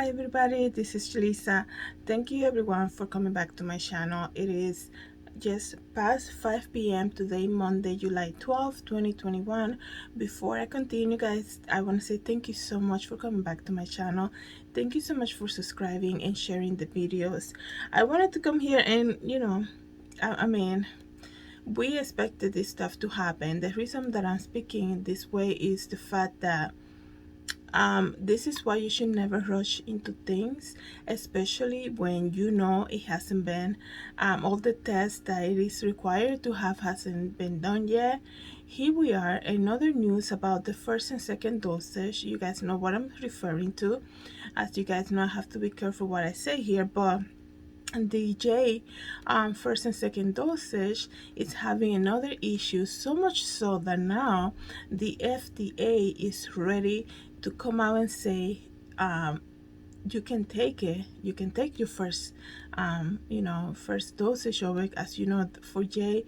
everybody, this is Lisa. Thank you everyone for coming back to my channel. It is just past 5 p.m. today, Monday, July 12th, 2021. Before I continue, guys, I want to say thank you so much for coming back to my channel. Thank you so much for subscribing and sharing the videos. I wanted to come here and, I mean, we expected this stuff to happen. The reason that I'm speaking this way is the fact that this is why you should never rush into things, especially when you know it hasn't been, all the tests that it is required to have hasn't been done yet. Here we are, another news about the first and second dosage. You guys know what I'm referring to. As you guys know, I have to be careful what I say here, but the first and second dosage is having another issue, so much so that now the FDA is ready to come out and say, you can take it, you can take your first first dosage of it. As you know, for J&J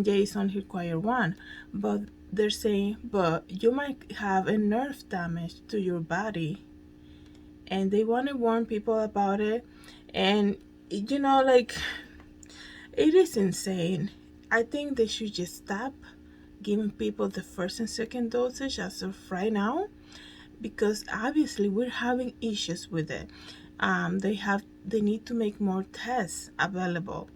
is only require one, but they're saying, but you might have a nerve damage to your body, and they want to warn people about it. And like, it is insane. I think they should just stop giving people the first and second dosage as of right now, because obviously we're having issues with it. They need to make more tests available.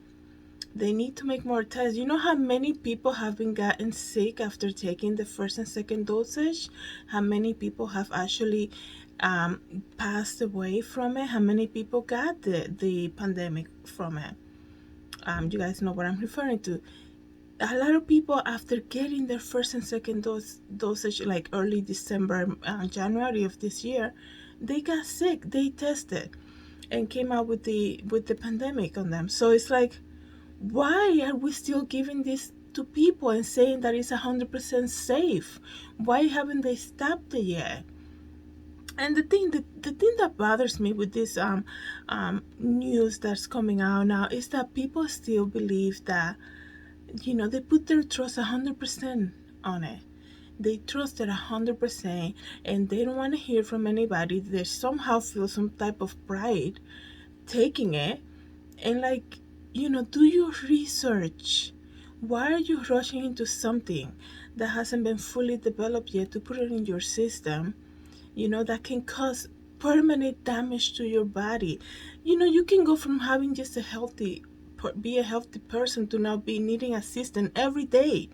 They need to make more tests. You know how many people have been gotten sick after taking the first and second dosage? How many people have actually passed away from it? How many people got the pandemic from it? You guys know what I'm referring to. A lot of people, after getting their first and second dosage, like early December, January of this year, they got sick. They tested and came out with the pandemic on them. So it's like, why are we still giving this to people and saying that it's 100% safe? Why haven't they stopped it yet? And the thing that bothers me with this news that's coming out now is that people still believe that, they put their trust 100% on it. They trust it 100%, and they don't want to hear from anybody. They somehow feel some type of pride taking it. And like, do your research. Why are you rushing into something that hasn't been fully developed yet to put it in your system, that can cause permanent damage to your body? You can go from having just be a healthy person to now be needing assistance every day.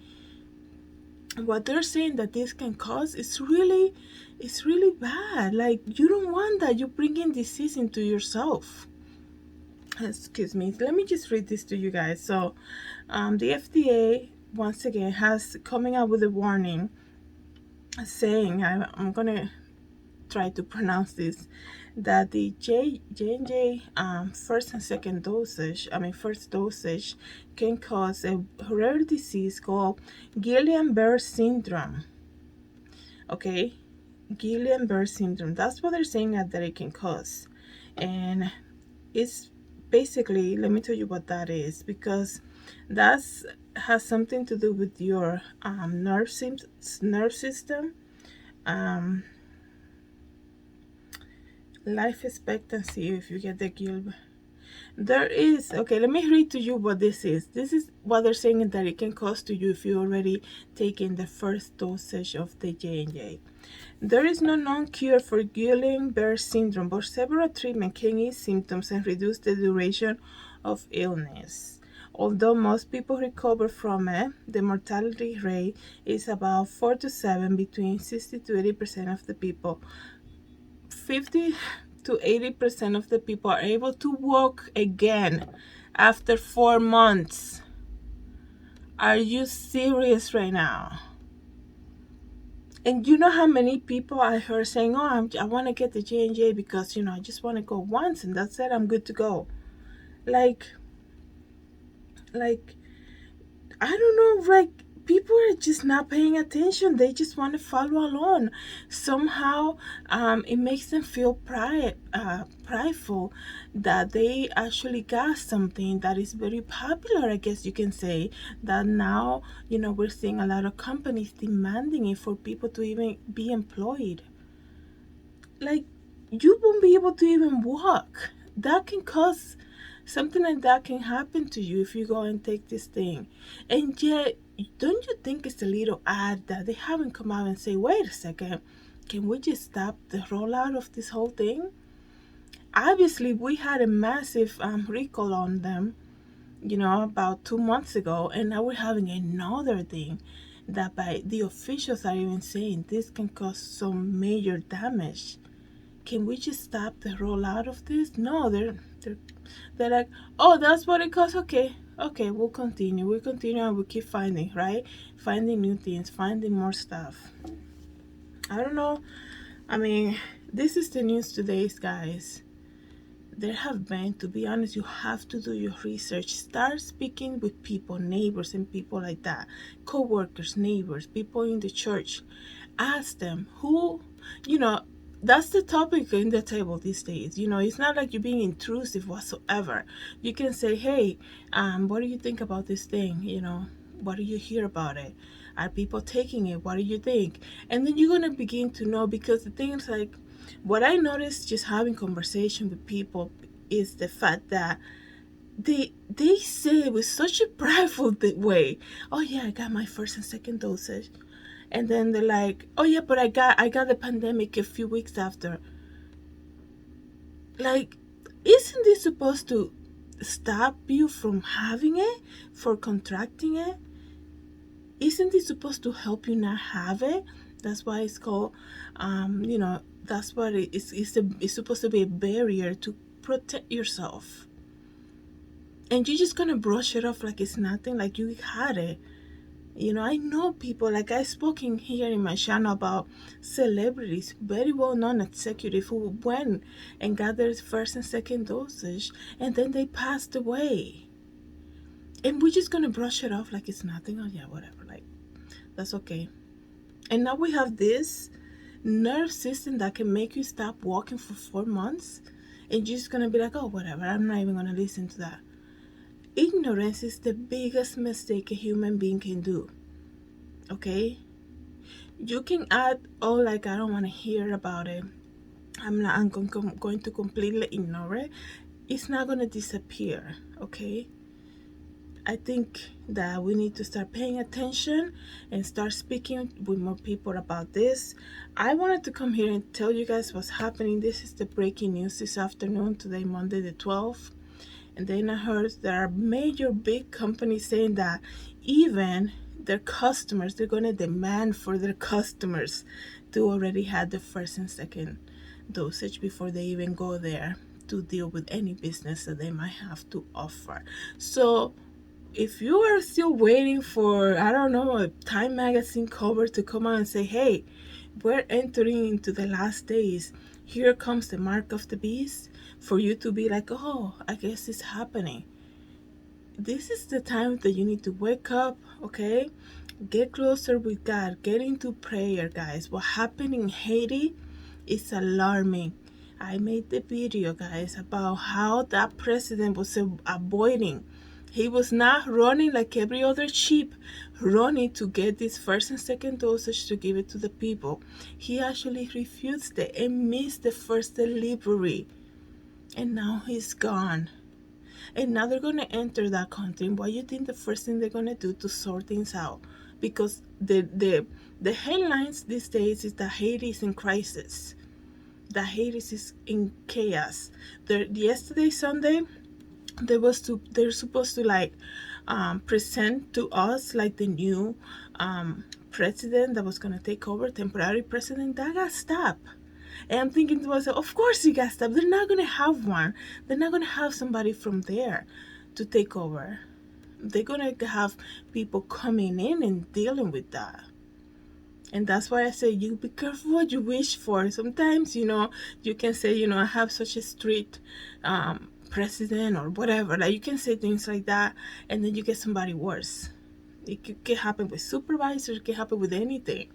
What they're saying that this can cause is really bad. Like, you don't want that. You bring in disease into yourself. Excuse me, let me just read this to you guys. So the FDA once again has coming out with a warning, saying, I'm gonna try to pronounce this, that the J&J first and second dosage, first dosage, can cause a rare disease called Guillain-Barré syndrome. Okay, Guillain-Barré syndrome. That's what they're saying that it can cause, and it's basically, let me tell you what that is, because that's has something to do with your nerve system, life expectancy if you get the Guillain. There is, okay, let me read to you what this is. This is what they're saying that it can cause to you if you already taken the first dosage of the J&J. There is no known cure for Guillain-Barré syndrome, but several treatments can ease symptoms and reduce the duration of illness. Although most people recover from it, the mortality rate is about 4 to 7, between 60 to 80% of the people. 50 to 80% of the people are able to walk again after 4 months. Are you serious right now? And you know how many people I heard saying, oh, I want to get the J&J because, I just want to go once and that's it, I'm good to go. Like, I don't know, like, people are just not paying attention. They just want to follow along. Somehow, it makes them feel prideful that they actually got something that is very popular, I guess you can say. That now, we're seeing a lot of companies demanding it for people to even be employed. Like, you won't be able to even walk. That can cause something like that can happen to you if you go and take this thing. And yet, don't you think it's a little odd that they haven't come out and say, wait a second, can we just stop the rollout of this whole thing? Obviously, we had a massive recall on them, about 2 months ago, and now we're having another thing that by the officials are even saying this can cause some major damage. Can we just stop the rollout of this? No, they're like, oh, that's what it costs. Okay, we'll continue and we'll keep finding, right? Finding new things, finding more stuff. I don't know. I mean, this is the news today, guys. There have been, to be honest, you have to do your research. Start speaking with people, neighbors and people like that, co-workers, neighbors, people in the church. Ask them who, you know that's the topic in the table these days. It's not like you're being intrusive whatsoever. You can say, hey, what do you think about this thing? What do you hear about it? Are people taking it? What do you think? And then you're going to begin to know, because the thing is, like, what I noticed just having conversation with people is the fact that they say it with such a prideful way. Oh yeah, I got my first and second dosage. And then they're like, oh yeah, but I got the pandemic a few weeks after. Like, isn't this supposed to stop you from having it, for contracting it? Isn't this supposed to help you not have it? That's why it's called, that's what it's supposed to be a barrier to protect yourself. And you're just gonna brush it off like it's nothing, like you had it. I know people, like I spoke in here in my channel about celebrities, very well known executive, who went and got their first and second dosage, and then they passed away. And we're just gonna brush it off like it's nothing. Oh yeah, whatever. Like, that's okay. And now we have this nerve system that can make you stop walking for 4 months, and you're just gonna be like, oh whatever, I'm not even gonna listen to that. Ignorance is the biggest mistake a human being can do. Okay? You can add, oh, like, I don't want to hear about it. I'm going to completely ignore it. It's not going to disappear. Okay? I think that we need to start paying attention and start speaking with more people about this. I wanted to come here and tell you guys what's happening. This is the breaking news this afternoon, today, Monday the 12th. And then I heard there are major big companies saying that even their customers, they're going to demand for their customers to already have the first and second dosage before they even go there to deal with any business that they might have to offer. So if you are still waiting for, I don't know, a Time magazine cover to come out and say, hey, we're entering into the last days, here comes the mark of the beast, for you to be like, oh, I guess it's happening. This is the time that you need to wake up, okay? Get closer with God. Get into prayer, guys. What happened in Haiti is alarming. I made the video, guys, about how that president was avoiding. He was not running like every other sheep, running to get this first and second dosage to give it to the people. He actually refused it and missed the first delivery. And now he's gone. And now they're going to enter that country. And what do you think the first thing they're going to do to sort things out? Because the headlines these days is that Haiti is in crisis. That Haiti is in chaos. Yesterday, Sunday, they're supposed to, like, present to us, like, the new president that was going to take over, temporary president. That got stopped. And I'm thinking to myself, of course he got stopped. They're not going to have one. They're not going to have somebody from there to take over. They're going to have people coming in and dealing with that. And that's why I say, you be careful what you wish for. Sometimes, you can say, I have such a strict president or whatever. Like, you can say things like that, and then you get somebody worse. It can happen with supervisors. It can happen with anything.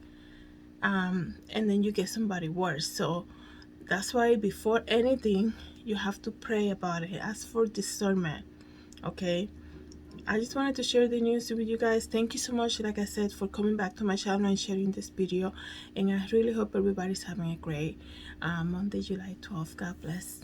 And then you get somebody worse. So that's why before anything, you have to pray about it. Ask for discernment. Okay? I just wanted to share the news with you guys. Thank you so much, like I said, for coming back to my channel and sharing this video. And I really hope everybody's having a great Monday, July 12th. God bless.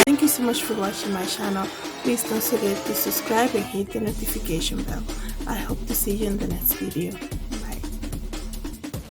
Thank you so much for watching my channel. Please don't forget to subscribe and hit the notification bell. I hope to see you in the next video.